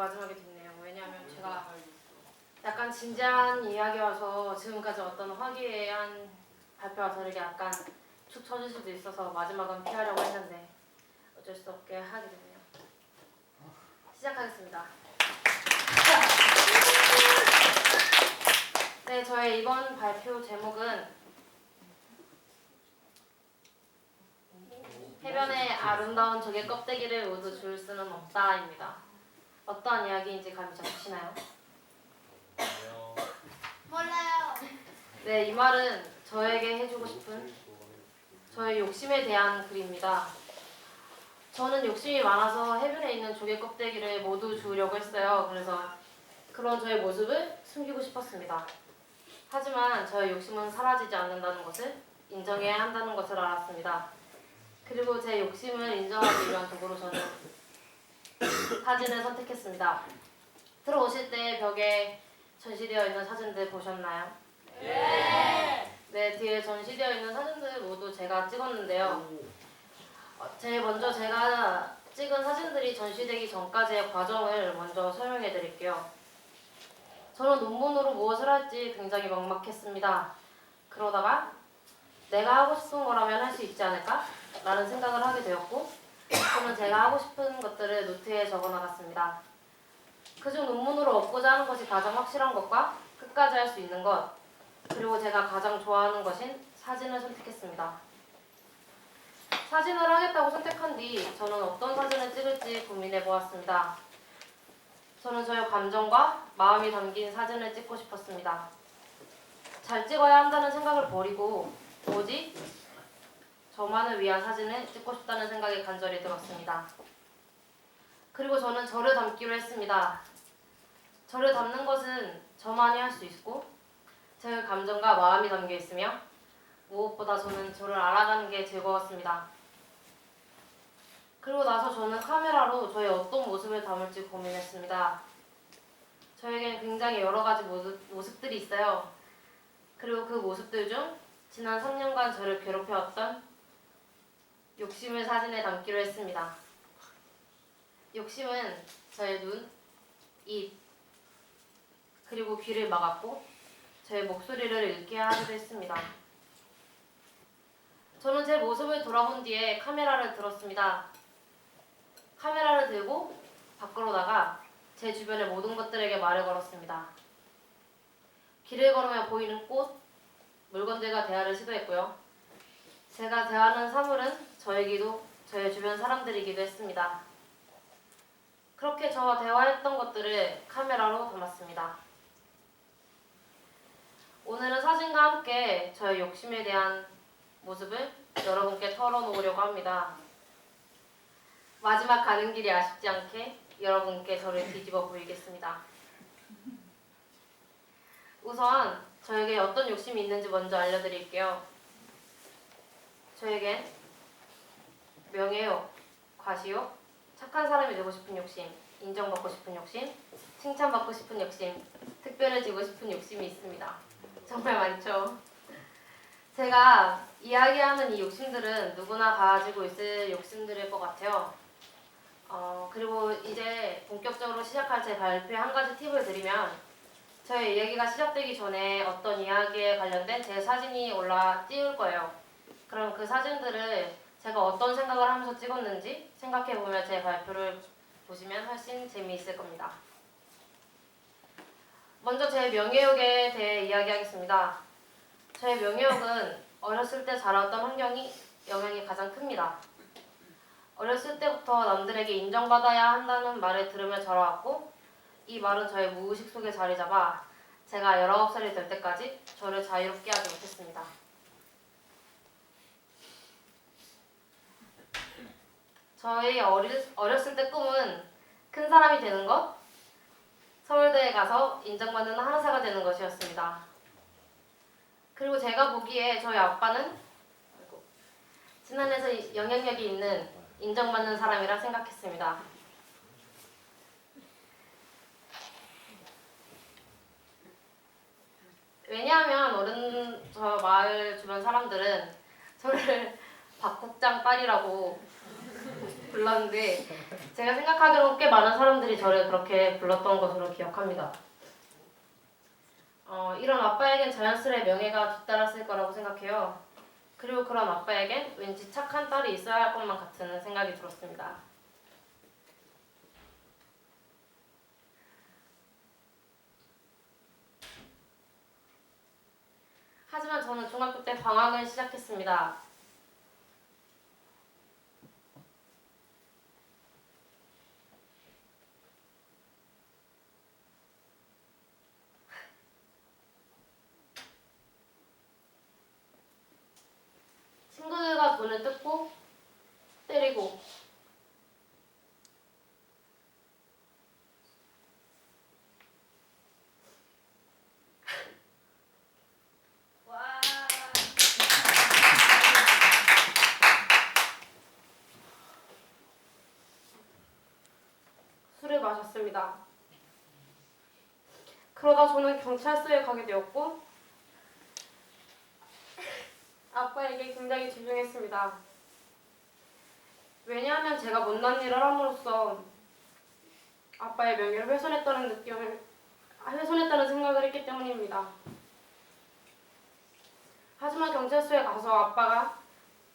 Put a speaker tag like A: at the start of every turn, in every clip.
A: 마지막에 됐네요. 왜냐하면 제가 약간 진지한 이야기여서 지금까지 어떤 화기애애한 발표와 다르게 약간 축 처질 수도 있어서 마지막은 피하려고 했는데 어쩔 수 없게 하게 됐네요. 시작하겠습니다. 네, 저의 이번 발표 제목은 해변의 아름다운 조개 껍데기를 모두 줄 수는 없다입니다. 어떠한 이야기인지 감이 잡히시나요?
B: 몰라요.
A: 네, 이 말은 저에게 해주고 싶은 저의 욕심에 대한 글입니다. 저는 욕심이 많아서 해변에 있는 조개 껍데기를 모두 주우려고 했어요. 그래서 그런 저의 모습을 숨기고 싶었습니다. 하지만 저의 욕심은 사라지지 않는다는 것을 인정해야 한다는 것을 알았습니다. 그리고 제 욕심을 인정하기 위한 도구로 저는 사진을 선택했습니다. 들어오실 때 벽에 전시되어 있는 사진들 보셨나요?
B: 네.
A: 네, 뒤에 전시되어 있는 사진들 모두 제가 찍었는데요. 먼저 제가 찍은 사진들이 전시되기 전까지의 과정을 먼저 설명해 드릴게요. 저는 논문으로 무엇을 할지 굉장히 막막했습니다. 그러다가 내가 하고 싶은 거라면 할 수 있지 않을까? 라는 생각을 하게 되었고 저는 제가 하고 싶은 것들을 노트에 적어 나갔습니다. 그중 논문으로 얻고자 하는 것이 가장 확실한 것과 끝까지 할 수 있는 것, 그리고 제가 가장 좋아하는 것인 사진을 선택했습니다. 사진을 하겠다고 선택한 뒤 저는 어떤 사진을 찍을지 고민해 보았습니다. 저는 저의 감정과 마음이 담긴 사진을 찍고 싶었습니다. 잘 찍어야 한다는 생각을 버리고 오직 저만을 위한 사진을 찍고 싶다는 생각이 간절히 들었습니다. 그리고 저는 저를 담기로 했습니다. 저를 담는 것은 저만이 할 수 있고 제 감정과 마음이 담겨 있으며 무엇보다 저는 저를 알아가는 게 즐거웠습니다. 그리고 나서 저는 카메라로 저의 어떤 모습을 담을지 고민했습니다. 저에겐 굉장히 여러 가지 모습들이 있어요. 그리고 그 모습들 중 지난 3년간 저를 괴롭혀왔던 욕심을 사진에 담기로 했습니다. 욕심은 저의 눈, 입, 그리고 귀를 막았고 제 목소리를 잃게 하기도 했습니다. 저는 제 모습을 돌아본 뒤에 카메라를 들었습니다. 카메라를 들고 밖으로 나가 제 주변의 모든 것들에게 말을 걸었습니다. 길을 걸으며 보이는 꽃, 물건들과 대화를 시도했고요. 제가 대하는 사물은 저에게도 저의 주변 사람들이기도 했습니다. 그렇게 저와 대화했던 것들을 카메라로 담았습니다. 오늘은 사진과 함께 저의 욕심에 대한 모습을 여러분께 털어놓으려고 합니다. 마지막 가는 길이 아쉽지 않게 여러분께 저를 뒤집어 보이겠습니다. 우선 저에게 어떤 욕심이 있는지 먼저 알려드릴게요. 저에겐 명예욕, 과시욕, 착한 사람이 되고 싶은 욕심, 인정받고 싶은 욕심, 칭찬받고 싶은 욕심, 특별해지고 싶은 욕심이 있습니다. 정말 많죠. 제가 이야기하는 이 욕심들은 누구나 가지고 있을 욕심들일 것 같아요. 그리고 이제 본격적으로 시작할 제 발표에 한 가지 팁을 드리면 저의 이야기가 시작되기 전에 어떤 이야기에 관련된 제 사진이 띄울 거예요. 그럼 그 사진들을 제가 어떤 생각을 하면서 찍었는지 생각해보면 제 발표를 보시면 훨씬 재미있을 겁니다. 먼저 제 명예욕에 대해 이야기하겠습니다. 저의 명예욕은 어렸을 때 자라왔던 환경이 영향이 가장 큽니다. 어렸을 때부터 남들에게 인정받아야 한다는 말을 들으며 자라왔고 이 말은 저의 무의식 속에 자리 잡아 제가 19살이 될 때까지 저를 자유롭게 하지 못했습니다. 저의 어렸을 때 꿈은 큰 사람이 되는 것, 서울대에 가서 인정받는 한의사가 되는 것이었습니다. 그리고 제가 보기에 저희 아빠는 지난해에서 영향력이 있는 인정받는 사람이라 생각했습니다. 왜냐하면 저 마을 주변 사람들은 저를 박국장 딸이라고 불렀는데 제가 생각하기로는 꽤 많은 사람들이 저를 그렇게 불렀던 것으로 기억합니다. 이런 아빠에겐 자연스레 명예가 뒤따랐을 거라고 생각해요. 그리고 그런 아빠에겐 왠지 착한 딸이 있어야 할 것만 같은 생각이 들었습니다. 하지만 저는 중학교 때 방황을 시작했습니다. 친구들과 돈을 뜯고 때리고
B: 와.
A: 술을 마셨습니다. 그러다 저는 경찰서에 가게 되었고 아빠에게 굉장히 집중했습니다. 왜냐하면 제가 못난 일을 함으로써 아빠의 명예를 훼손했다는 생각을 했기 때문입니다. 하지만 경찰서에 가서 아빠가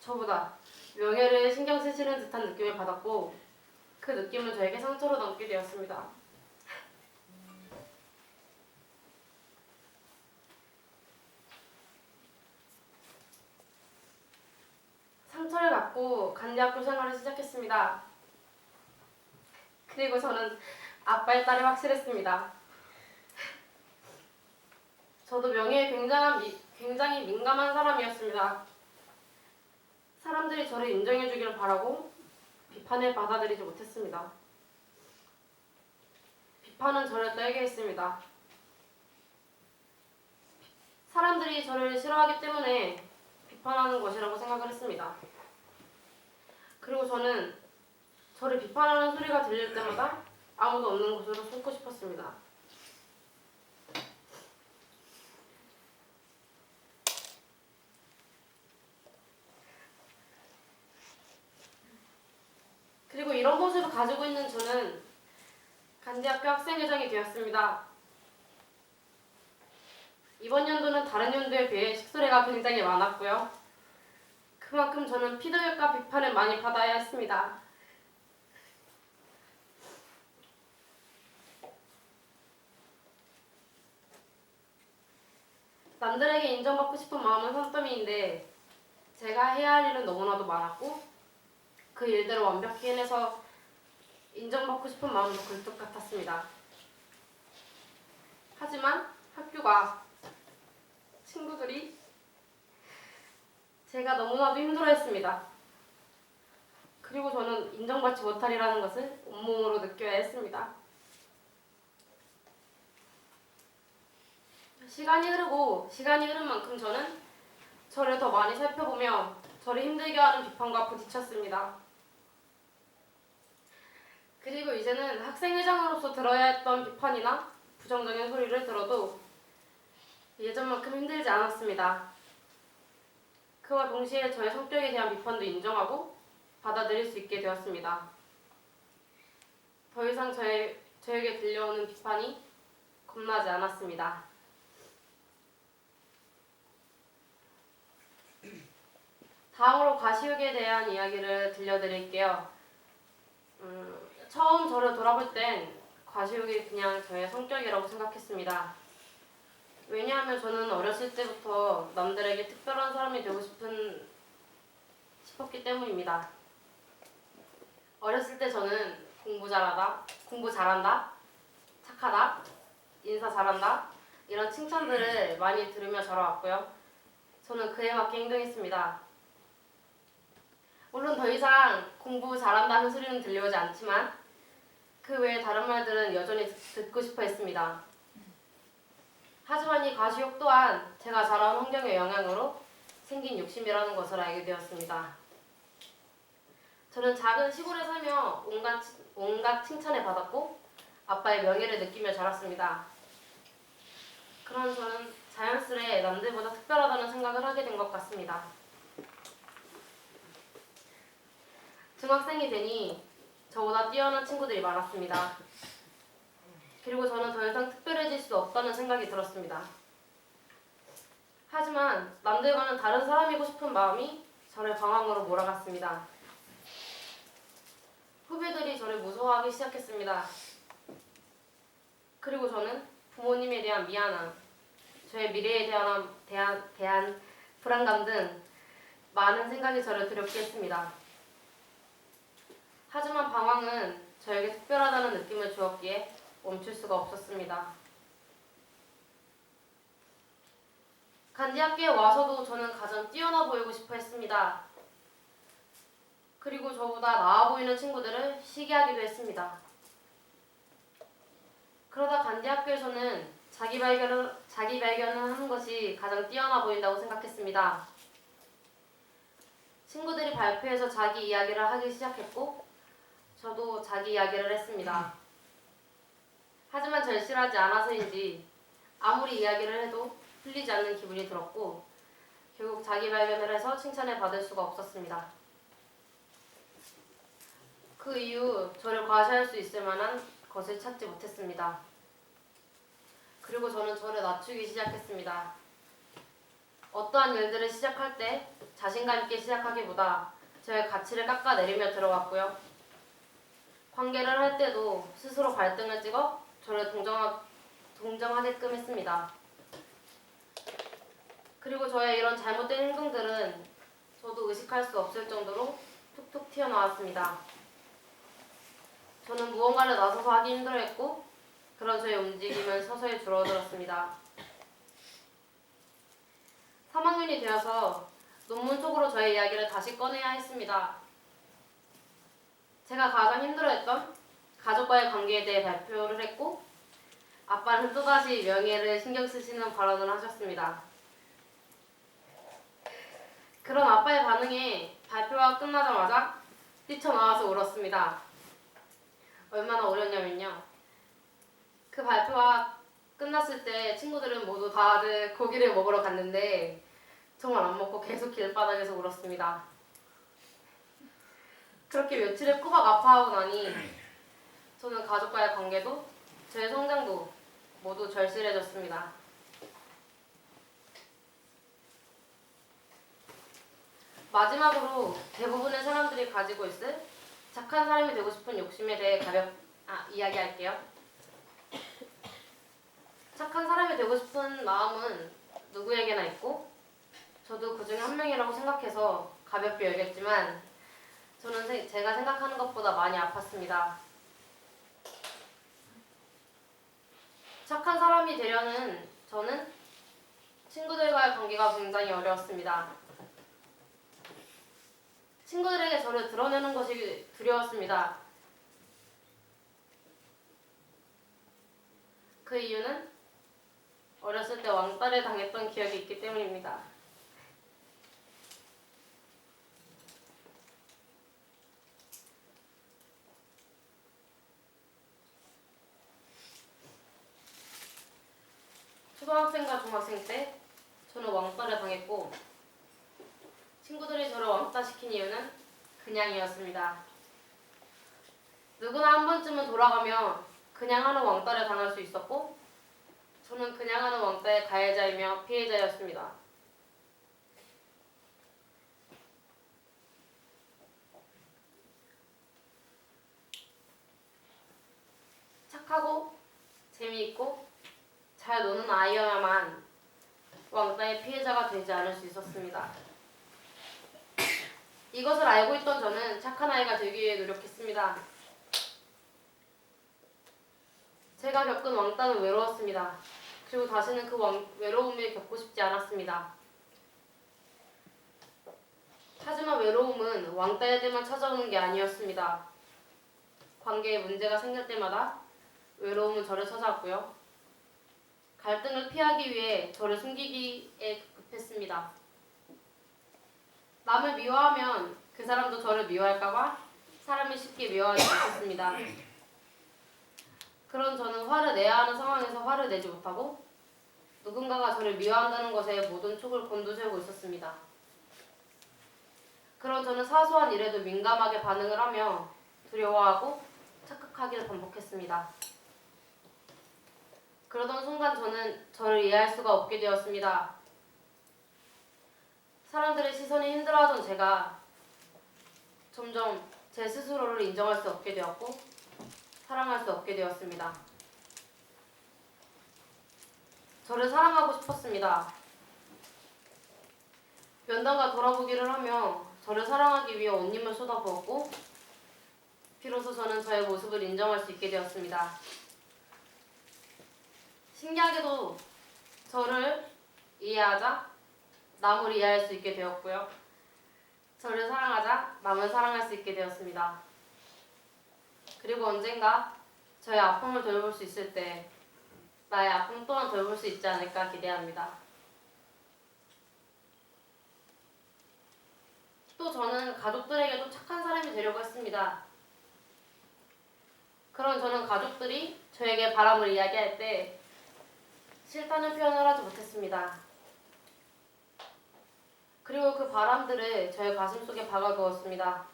A: 저보다 명예를 신경 쓰시는 듯한 느낌을 받았고 그 느낌은 저에게 상처로 남게 되었습니다. 상처를 갖고 간대학교 생활을 시작했습니다. 그리고 저는 아빠의 딸이 확실했습니다. 저도 명예에 굉장히 민감한 사람이었습니다. 사람들이 저를 인정해주기를 바라고 비판을 받아들이지 못했습니다. 비판은 저를 떨게 했습니다. 사람들이 저를 싫어하기 때문에 비판하는 것이라고 생각을 했습니다. 그리고 저는 저를 비판하는 소리가 들릴 때마다 아무도 없는 곳으로 숨고 싶었습니다. 그리고 이런 모습을 가지고 있는 저는 간대학교 학생회장이 되었습니다. 이번 연도는 다른 연도에 비해 식소리가 굉장히 많았고요. 그만큼 저는 피드백과 비판을 많이 받아야 했습니다. 남들에게 인정받고 싶은 마음은 산더미인데 제가 해야 할 일은 너무나도 많았고 그 일들을 완벽히 해내서 인정받고 싶은 마음도 굴뚝 같았습니다. 하지만 학교가 친구들이 제가 너무나도 힘들어했습니다. 그리고 저는 인정받지 못하리라는 것을 온몸으로 느껴야 했습니다. 시간이 흐른 만큼 저는 저를 더 많이 살펴보며 저를 힘들게 하는 비판과 부딪혔습니다. 그리고 이제는 학생회장으로서 들어야 했던 비판이나 부정적인 소리를 들어도 예전만큼 힘들지 않았습니다. 그와 동시에 저의 성격에 대한 비판도 인정하고 받아들일 수 있게 되었습니다. 더 이상 저에게 들려오는 비판이 겁나지 않았습니다. 다음으로 과시욕에 대한 이야기를 들려드릴게요. 처음 저를 돌아볼 땐 과시욕이 그냥 저의 성격이라고 생각했습니다. 왜냐하면 저는 어렸을 때부터 남들에게 특별한 사람이 되고 싶었기 때문입니다. 어렸을 때 저는 공부 잘한다, 착하다, 인사 잘한다 이런 칭찬들을 많이 들으며 자라왔고요. 저는 그에 맞게 행동했습니다. 물론 더 이상 공부 잘한다는 소리는 들려오지 않지만 그 외에 다른 말들은 여전히 듣고 싶어 했습니다. 하지만 이 과시욕 또한 제가 자라온 환경의 영향으로 생긴 욕심이라는 것을 알게 되었습니다. 저는 작은 시골에 살며 온갖 칭찬을 받았고 아빠의 명예를 느끼며 자랐습니다. 그런 저는 자연스레 남들보다 특별하다는 생각을 하게 된 것 같습니다. 중학생이 되니 저보다 뛰어난 친구들이 많았습니다. 그리고 저는 더 이상 특별해질 수 없다는 생각이 들었습니다. 하지만 남들과는 다른 사람이고 싶은 마음이 저를 방황으로 몰아갔습니다. 후배들이 저를 무서워하기 시작했습니다. 그리고 저는 부모님에 대한 미안함, 저의 미래에 대한 불안감 등 많은 생각이 저를 두렵게 했습니다. 하지만 방황은 저에게 특별하다는 느낌을 주었기에 멈출 수가 없었습니다. 간디 학교에 와서도 저는 가장 뛰어나 보이고 싶어 했습니다. 그리고 저보다 나아 보이는 친구들을 시기하기도 했습니다. 그러다 간디 학교에서는 자기 발견을 하는 것이 가장 뛰어나 보인다고 생각했습니다. 친구들이 발표에서 자기 이야기를 하기 시작했고 저도 자기 이야기를 했습니다. 하지만 절실하지 않아서인지 아무리 이야기를 해도 풀리지 않는 기분이 들었고 결국 자기 발견을 해서 칭찬을 받을 수가 없었습니다. 그 이후 저를 과시할 수 있을 만한 것을 찾지 못했습니다. 그리고 저는 저를 낮추기 시작했습니다. 어떠한 일들을 시작할 때 자신감 있게 시작하기보다 저의 가치를 깎아내리며 들어갔고요. 관계를 할 때도 스스로 발등을 찍어 저를 동정하게끔 했습니다. 그리고 저의 이런 잘못된 행동들은 저도 의식할 수 없을 정도로 툭툭 튀어나왔습니다. 저는 무언가를 나서서 하기 힘들어했고 그런 저의 움직임은 서서히 줄어들었습니다. 3학년이 되어서 논문 속으로 저의 이야기를 다시 꺼내야 했습니다. 제가 가장 힘들어했던 가족과의 관계에 대해 발표를 했고 아빠는 또다시 명예를 신경 쓰시는 발언을 하셨습니다. 그런 아빠의 반응에 발표가 끝나자마자 뛰쳐나와서 울었습니다. 얼마나 울었냐면요. 그 발표가 끝났을 때 친구들은 모두 다들 고기를 먹으러 갔는데 정말 안 먹고 계속 길바닥에서 울었습니다. 그렇게 며칠을 꼬박 아파하고 나니 저는 가족과의 관계도 제 성장도 모두 절실해졌습니다. 마지막으로 대부분의 사람들이 가지고 있을 착한 사람이 되고 싶은 욕심에 대해 이야기할게요. 착한 사람이 되고 싶은 마음은 누구에게나 있고 저도 그 중에 한 명이라고 생각해서 가볍게 여겼지만 저는 제가 생각하는 것보다 많이 아팠습니다. 착한 사람이 되려는 저는 친구들과의 관계가 굉장히 어려웠습니다. 친구들에게 저를 드러내는 것이 두려웠습니다. 그 이유는 어렸을 때 왕따를 당했던 기억이 있기 때문입니다. 초등학생과 중학생 때 저는 왕따를 당했고 친구들이 저를 왕따시킨 이유는 그냥이었습니다. 누구나 한 번쯤은 돌아가며 그냥 하는 왕따를 당할 수 있었고 저는 그냥 하는 왕따의 가해자이며 피해자였습니다. 착하고 재미있고 잘 노는 아이여야만 왕따의 피해자가 되지 않을 수 있었습니다. 이것을 알고 있던 저는 착한 아이가 되기 위해 노력했습니다. 제가 겪은 왕따는 외로웠습니다. 그리고 다시는 그 외로움을 겪고 싶지 않았습니다. 하지만 외로움은 왕따일 때만 찾아오는 게 아니었습니다. 관계에 문제가 생길 때마다 외로움은 저를 찾아왔고요. 갈등을 피하기 위해 저를 숨기기에 급했습니다. 남을 미워하면 그 사람도 저를 미워할까봐 사람을 쉽게 미워하지 못했습니다. 그런 저는 화를 내야 하는 상황에서 화를 내지 못하고 누군가가 저를 미워한다는 것에 모든 촉을 곤두세우고 있었습니다. 그런 저는 사소한 일에도 민감하게 반응을 하며 두려워하고 착각하기를 반복했습니다. 그러던 순간 저는 저를 이해할 수가 없게 되었습니다. 사람들의 시선이 힘들어하던 제가 점점 제 스스로를 인정할 수 없게 되었고 사랑할 수 없게 되었습니다. 저를 사랑하고 싶었습니다. 면담과 돌아보기를 하며 저를 사랑하기 위해 온 힘을 쏟아부었고 비로소 저는 저의 모습을 인정할 수 있게 되었습니다. 신기하게도 저를 이해하자 남을 이해할 수 있게 되었고요. 저를 사랑하자 남을 사랑할 수 있게 되었습니다. 그리고 언젠가 저의 아픔을 돌볼 수 있을 때 나의 아픔 또한 돌볼 수 있지 않을까 기대합니다. 또 저는 가족들에게도 착한 사람이 되려고 했습니다. 그런 저는 가족들이 저에게 바람을 이야기할 때 싫다는 표현을 하지 못했습니다. 그리고 그 바람들을 저의 가슴속에 박아두었습니다.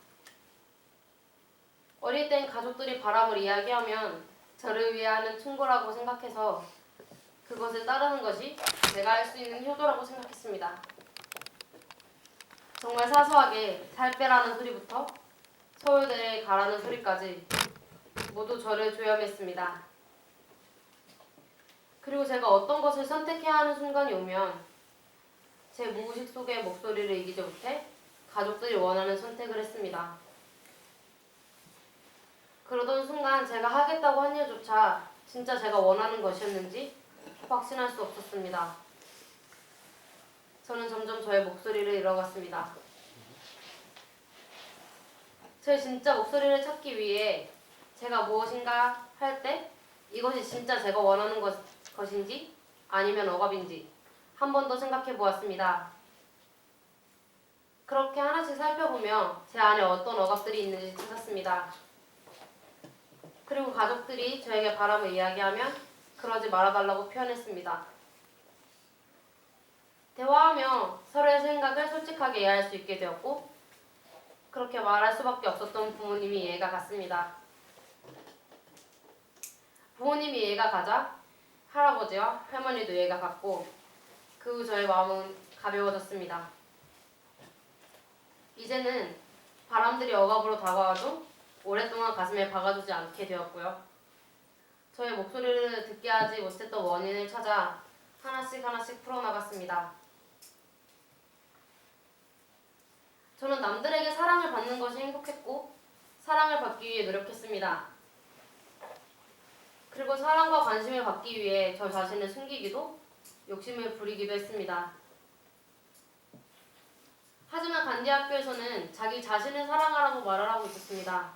A: 어릴 땐 가족들이 바람을 이야기하면 저를 위하는 충고라고 생각해서 그것을 따르는 것이 내가 할 수 있는 효도라고 생각했습니다. 정말 사소하게 살 빼라는 소리부터 서울대에 가라는 소리까지 모두 저를 조염했습니다. 그리고 제가 어떤 것을 선택해야 하는 순간이 오면 제 무의식 속의 목소리를 이기지 못해 가족들이 원하는 선택을 했습니다. 그러던 순간 제가 하겠다고 한 일조차 진짜 제가 원하는 것이었는지 확신할 수 없었습니다. 저는 점점 저의 목소리를 잃어갔습니다. 제 진짜 목소리를 찾기 위해 제가 무엇인가 할 때 이것이 진짜 제가 원하는 것인지 아니면 억압인지 한 번 더 생각해 보았습니다. 그렇게 하나씩 살펴보며 제 안에 어떤 억압들이 있는지 찾았습니다. 그리고 가족들이 저에게 바람을 이야기하면 그러지 말아달라고 표현했습니다. 대화하며 서로의 생각을 솔직하게 이해할 수 있게 되었고 그렇게 말할 수밖에 없었던 부모님이 이해가 갔습니다. 부모님이 이해가 가자 할아버지와 할머니도 이해가 갔고 그 후 저의 마음은 가벼워졌습니다. 이제는 바람들이 억압으로 다가와도 오랫동안 가슴에 박아두지 않게 되었고요. 저의 목소리를 듣게 하지 못했던 원인을 찾아 하나씩 풀어나갔습니다. 저는 남들에게 사랑을 받는 것이 행복했고 사랑을 받기 위해 노력했습니다. 그리고 사랑과 관심을 받기 위해 저 자신을 숨기기도 욕심을 부리기도 했습니다. 하지만 간디 학교에서는 자기 자신을 사랑하라고 말을 하고 있었습니다.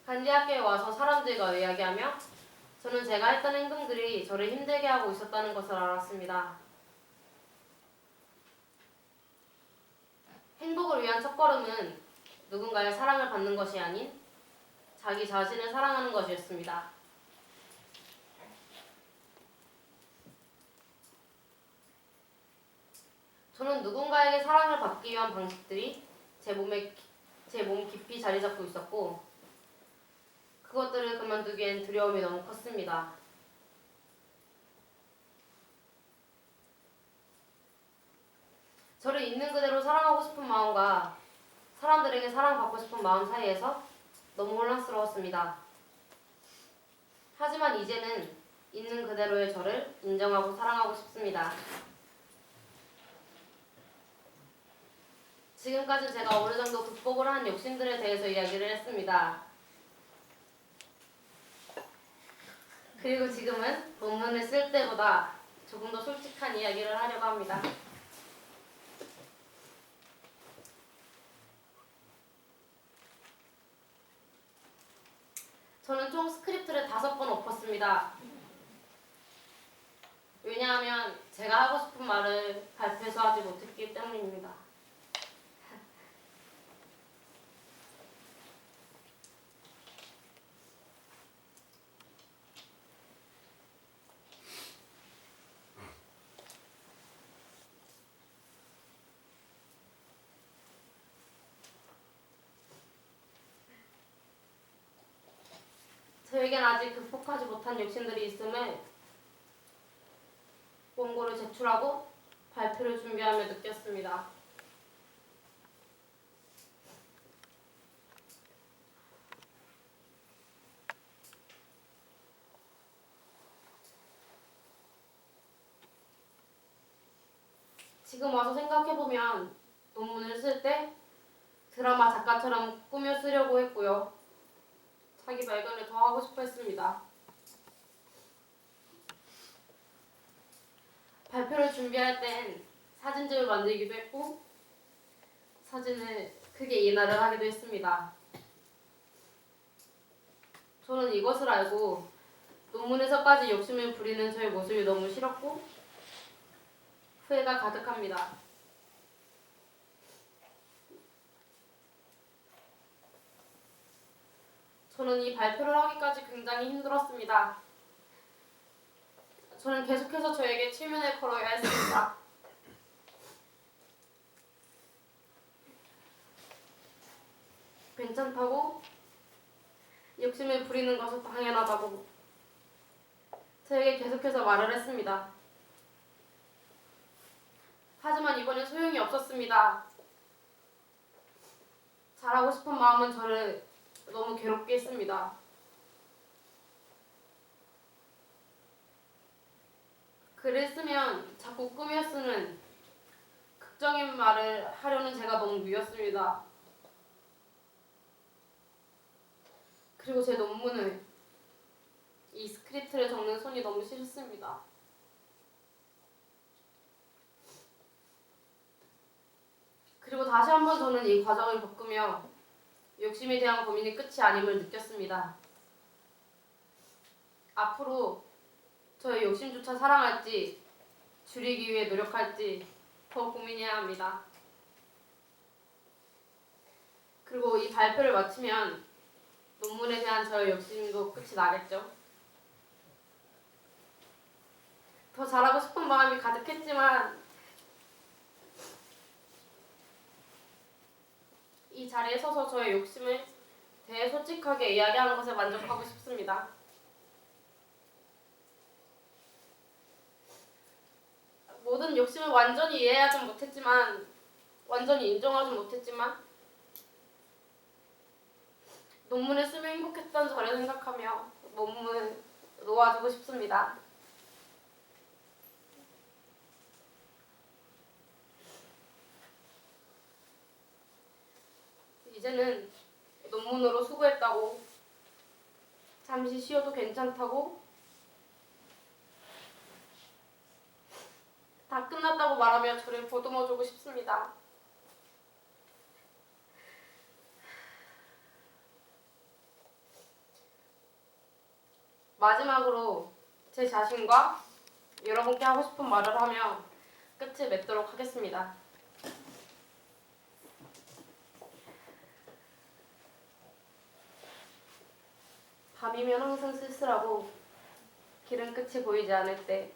A: 간디 학교에 와서 사람들과 이야기하며 저는 제가 했던 행동들이 저를 힘들게 하고 있었다는 것을 알았습니다. 행복을 위한 첫걸음은 누군가의 사랑을 받는 것이 아닌 자기 자신을 사랑하는 것이었습니다. 저는 누군가에게 사랑을 받기 위한 방식들이 제 몸 깊이 자리 잡고 있었고 그것들을 그만두기엔 두려움이 너무 컸습니다. 저를 있는 그대로 사랑하고 싶은 마음과 사람들에게 사랑받고 싶은 마음 사이에서 너무 혼란스러웠습니다. 하지만 이제는 있는 그대로의 저를 인정하고 사랑하고 싶습니다. 지금까지 제가 어느 정도 극복을 한 욕심들에 대해서 이야기를 했습니다. 그리고 지금은 논문을 쓸 때보다 조금 더 솔직한 이야기를 하려고 합니다. 저는 총 스크립트를 5번 엎었습니다. 왜냐하면 제가 하고 싶은 말을 발표해서 하지 못했기 때문입니다. 저에겐 아직 극복하지 못한 욕심들이 있음을 원고를 제출하고 발표를 준비하며 느꼈습니다. 지금 와서 생각해보면 논문을 쓸 때 드라마 작가처럼 꾸며 쓰려고 했고요. 자기 발견을 더 하고 싶어 했습니다. 발표를 준비할 땐 사진집을 만들기도 했고 사진을 크게 인화를 하기도 했습니다. 저는 이것을 알고 논문에서까지 욕심을 부리는 저의 모습이 너무 싫었고 후회가 가득합니다. 저는 이 발표를 하기까지 굉장히 힘들었습니다. 저는 계속해서 저에게 체면을 걸어야 했습니다. 괜찮다고 욕심을 부리는 것은 당연하다고 저에게 계속해서 말을 했습니다. 하지만 이번엔 소용이 없었습니다. 잘하고 싶은 마음은 저를 너무 괴롭게 했습니다. 글을 쓰면 자꾸 꾸며 쓰는 극적인 말을 하려는 제가 너무 미웠습니다. 그리고 제 논문을 이 스크립트를 적는 손이 너무 싫습니다. 그리고 다시 한번 저는 이 과정을 겪으며 욕심에 대한 고민이 끝이 아님을 느꼈습니다. 앞으로 저의 욕심조차 사랑할지 줄이기 위해 노력할지 더 고민해야 합니다. 그리고 이 발표를 마치면 논문에 대한 저의 욕심도 끝이 나겠죠. 더 잘하고 싶은 마음이 가득했지만 이 자리에 서서 저의 욕심을 대솔직하게 이야기하는 것에 만족하고 싶습니다. 모든 욕심을 완전히 이해하진 못했지만 완전히 인정하진 못했지만 논문을 쓰며 행복했던 저를 생각하며 논문을 놓아주고 싶습니다. 이제는 논문으로 수고했다고 잠시 쉬어도 괜찮다고 다 끝났다고 말하며 저를 보듬어주고 싶습니다. 마지막으로 제 자신과 여러분께 하고 싶은 말을 하며 끝을 맺도록 하겠습니다. 밤이면 항상 쓸쓸하고 길은 끝이 보이지 않을 때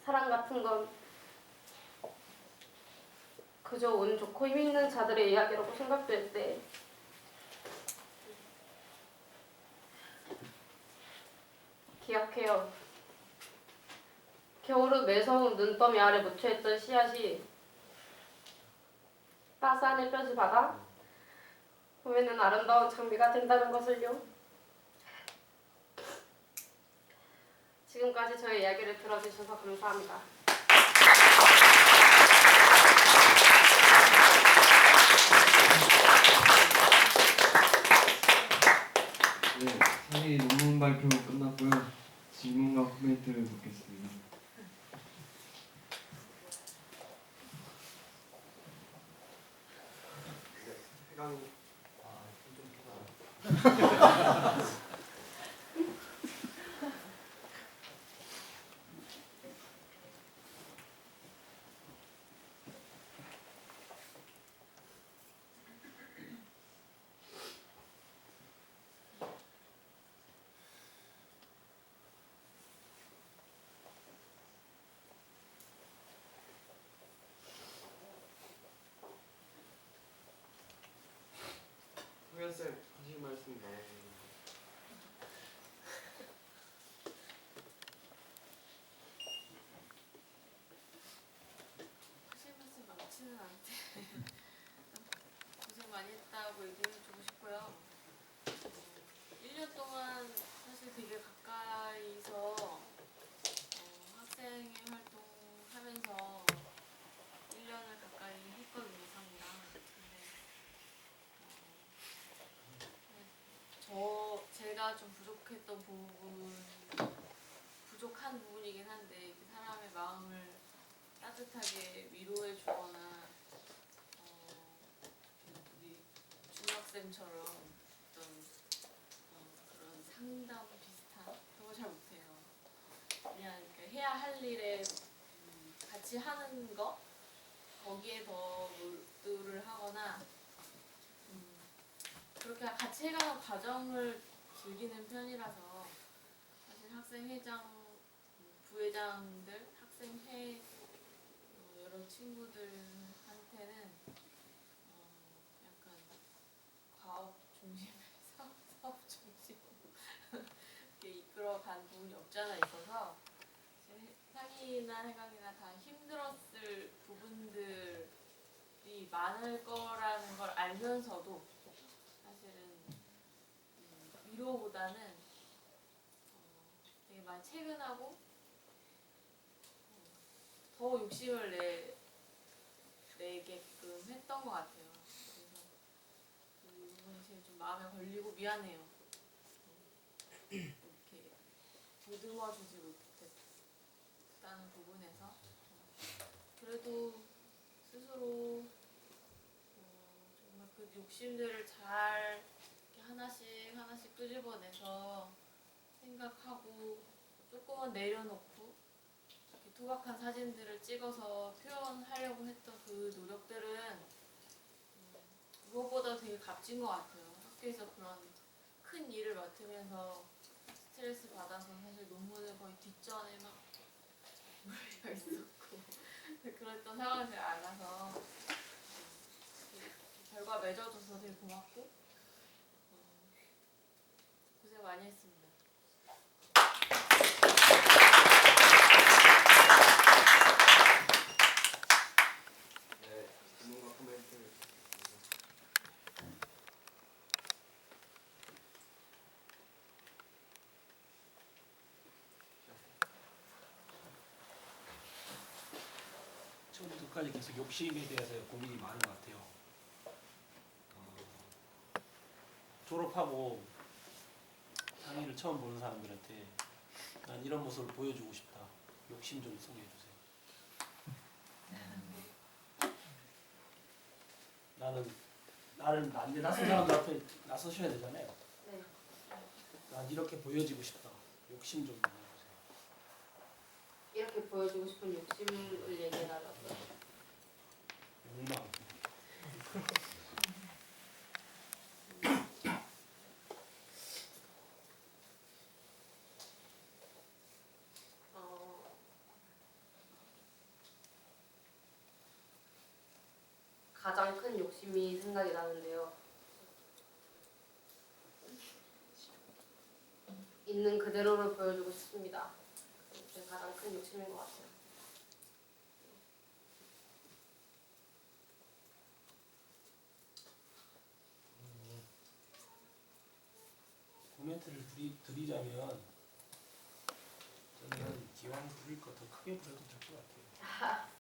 A: 사랑 같은 건 그저 운 좋고 힘 있는 자들의 이야기라고 생각될 때 기억해요. 겨울은 매서운 눈더미 아래 묻혀있던 씨앗이 따스한 햇볕을 받아 봄에는 아름다운 장미가 된다는 것을요. 지금까지 저의 이야기를 들어주셔서 감사합니다.
C: 네, 저희 논문 발표 끝났고요. 질문과 코멘트를 묻겠습니다.
B: 부족했던 부족한 부분이긴 한데 그 사람의 마음을 따뜻하게 위로해 주거나 우리 중학생처럼 어떤 그런 상담 비슷한 그런 거 잘 못해요. 그냥 이렇게 해야 할 일에 같이 하는 거 거기에 더 몰두를 하거나 그렇게 같이 해가는 과정을 즐기는 편이라서 사실 학생회장, 부회장들, 학생회 여러 친구들한테는 약간 과업 중심에서 사업 중심으로 이렇게 이끌어간 부분이 없지 않아 있어서 상희나 해강이나 다 힘들었을 부분들이 많을 거라는 걸 알면서도 사실은 위로보다는 되게 많이 체근하고 더 욕심을 내게끔 했던 것 같아요. 그래서 그 부분이 제일 좀 마음에 걸리고 미안해요. 이렇게 보듬어주지 못했다는 부분에서 그래도 스스로 정말 그 욕심들을 잘 이렇게 하나씩 하나씩 끄집어내서 생각하고 조금은 내려놓고 이렇게 투박한 사진들을 찍어서 표현하려고 했던 그 노력들은 무엇보다 되게 값진 것 같아요. 학교에서 그런 큰 일을 맡으면서 스트레스 받아서 사실 논문을 거의 뒷전에 막 몰려 있었고 그랬던 상황을 잘 알아서 결과 맺어줘서 되게 고맙고 고생 많이 했습니다.
C: 네, 질문과 코멘트.
D: 처음부터까지 계속 욕심에 대해서 고민이 많은 것 같아요. 졸업하고 상의를 처음 보는 사람들한테 난 이런 모습을 보여주고 싶다. 욕심 좀 소개해 주세요. 나는 낯선 사람들 앞에 나서셔야 되잖아요.
A: 네.
D: 난 이렇게 보여지고 싶다. 욕심 좀 얘기해 주세요.
A: 이렇게 보여주고 싶은 욕심을 얘기해달라고요.
D: 욕망.
A: 가장 큰 욕심이 생각이 나는데요. 있는 그대로를 보여주고 싶습니다. 그게 가장 큰 욕심인 것 같아요.
D: 코멘트를 드리자면 저는 기왕 부릴 거 더 크게 부려도 될 것 같아요.